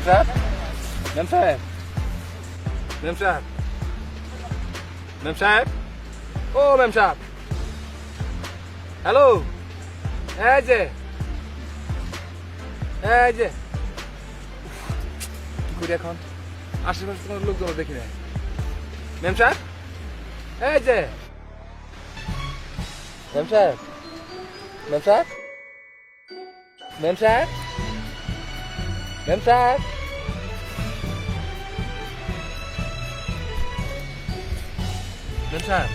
সাহেব ম্যাম সাহেব ম্যাম সাহেব ম্যাম সাহেব ও ম্যাম সাহেব হ্যালো এই যে কি করি এখন আশেপাশে কোনো লোকজন দেখি না ম্যাম সাহেব এই যে ম্যাম সাহেব ম্যাম সাহেব ম্যাম সাহেব ম্যাম সাহেব ম্যাম সাহেব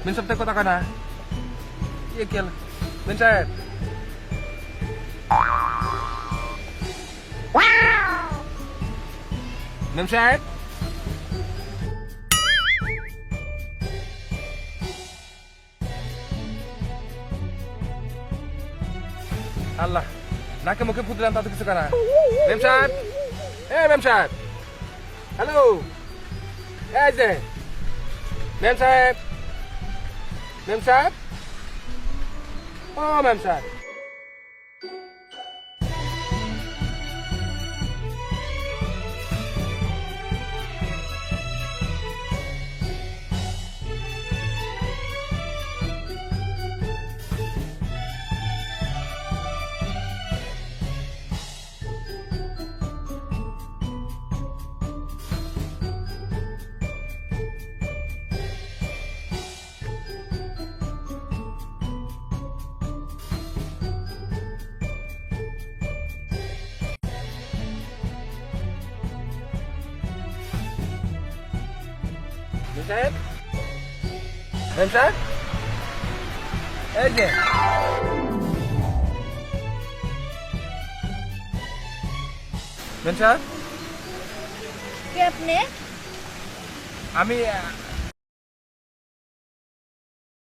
ম্যাম সাহেব দেখো টাকা না ये क्या ম্যাম সাহেব ম্যাম সাহেব আল্লাহ নাকে মুখে ফুট দিলাম তাতে কিছু কানা ম্যাম সাহেব ম্যাম সাহেব হ্যালো এই যে ম্যাম সাহেব ম্যাম সাহেব ও ম্যাম সাহেব ম্যাম সাহেব ম্যাম সাহেব এই যে ম্যাম সাহেব কে আপনি? আমি